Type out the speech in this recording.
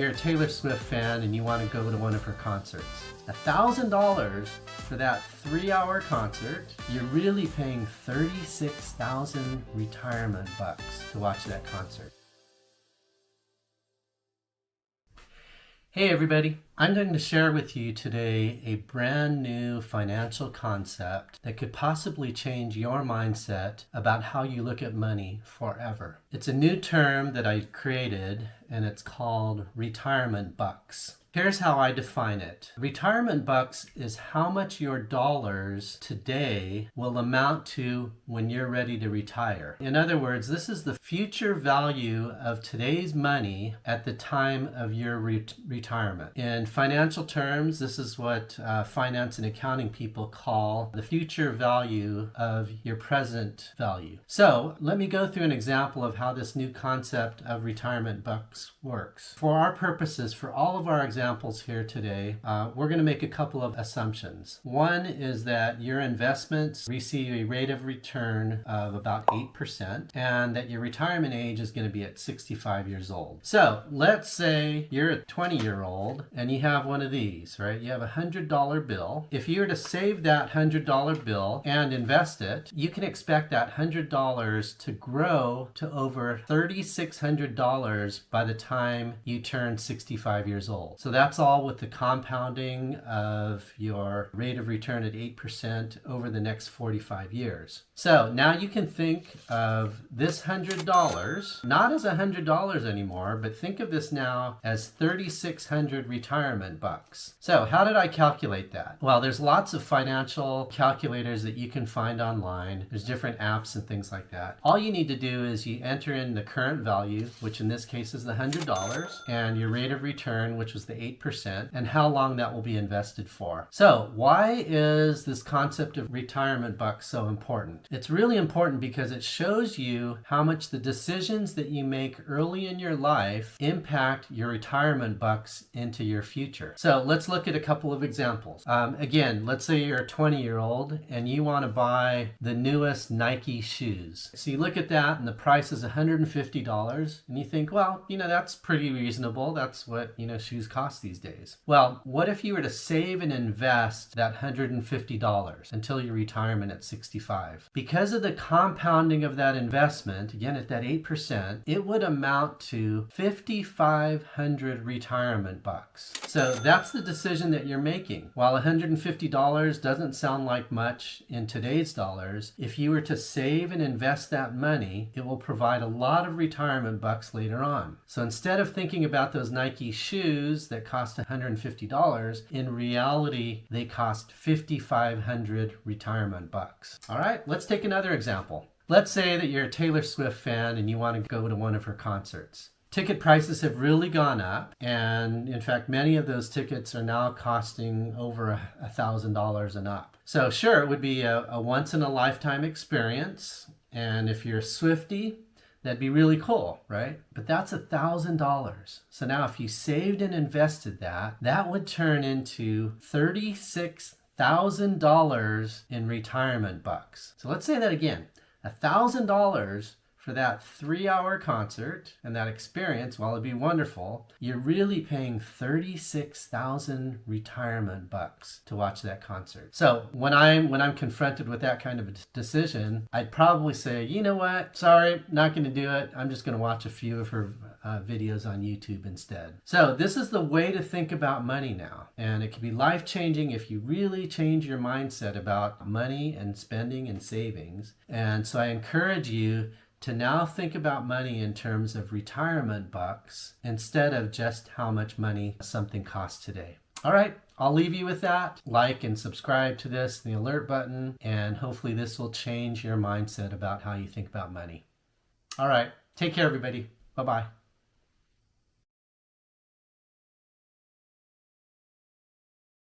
You're a Taylor Swift fan and you want to go to one of her concerts. $1,000 for that 3-hour concert, you're really paying 36,000 retirement bucks to watch that concert. Hey everybody, I'm going to share with you today a brand new financial concept that could possibly change your mindset about how you look at money forever. It's a new term that I created and it's called retirement bucks. Here's how I define it. Retirement bucks is how much your dollars today will amount to when you're ready to retire. In other words, this is the future value of today's money at the time of your retirement. In financial terms, this is what finance and accounting people call the future value of your present value. So let me go through an example of how this new concept of retirement bucks works. For our purposes, for all of our examples here today, we're going to make a couple of assumptions. One is that your investments receive a rate of return of about 8% and that your retirement age is going to be at 65 years old. So let's say you're a 20-year-old and you have one of these, right? You have a $100 bill. If you were to save that $100 bill and invest it, you can expect that $100 to grow to over $3,600 by the time you turn 65 years old. So that's all with the compounding of your rate of return at 8% over the next 45 years. So now you can think of this $100 not as $100 anymore, but think of this now as 3,600 retirement bucks. So how did I calculate that? Well, there's lots of financial calculators that you can find online. There's different apps and things like that. All you need to do is you enter in the current value, which in this case is the $100, and your rate of return, which was the 8%, and how long that will be invested for. So why is this concept of retirement bucks so important? It's really important because it shows you how much the decisions that you make early in your life impact your retirement bucks into your future. So let's look at a couple of examples. Again, let's say you're a 20-year-old and you want to buy the newest Nike shoes. So you look at that and the price is $150 and you think, well, that's pretty reasonable. That's what, shoes cost these days. Well, what if you were to save and invest that $150 until your retirement at 65? Because of the compounding of that investment, again at that 8%, it would amount to 5,500 retirement bucks. So that's the decision that you're making. While $150 doesn't sound like much in today's dollars, if you were to save and invest that money, it will provide a lot of retirement bucks later on. So instead of thinking about those Nike shoes that cost $150, in reality, they cost 5,500 retirement bucks. All right, let's take another example. Let's say that you're a Taylor Swift fan and you want to go to one of her concerts. Ticket prices have really gone up, and in fact, many of those tickets are now costing over $1,000 and up. So sure, it would be a once-in-a-lifetime experience, and if you're a Swiftie, that'd be really cool, right? But that's $1,000. So now if you saved and invested that, that would turn into $36,000 in retirement bucks. So let's say that again, $1,000 for that 3-hour concert and that experience, while it'd be wonderful, you're really paying 36,000 retirement bucks to watch that concert. So when I'm confronted with that kind of a decision, I'd probably say, you know what? Sorry, not going to do it. I'm just going to watch a few of her videos on YouTube instead. So this is the way to think about money now. And it can be life-changing if you really change your mindset about money and spending and savings. And so I encourage you to now think about money in terms of retirement bucks instead of just how much money something costs today. All right, I'll leave you with that. Like and subscribe to this, the alert button, and hopefully this will change your mindset about how you think about money. All right, take care everybody. Bye-bye.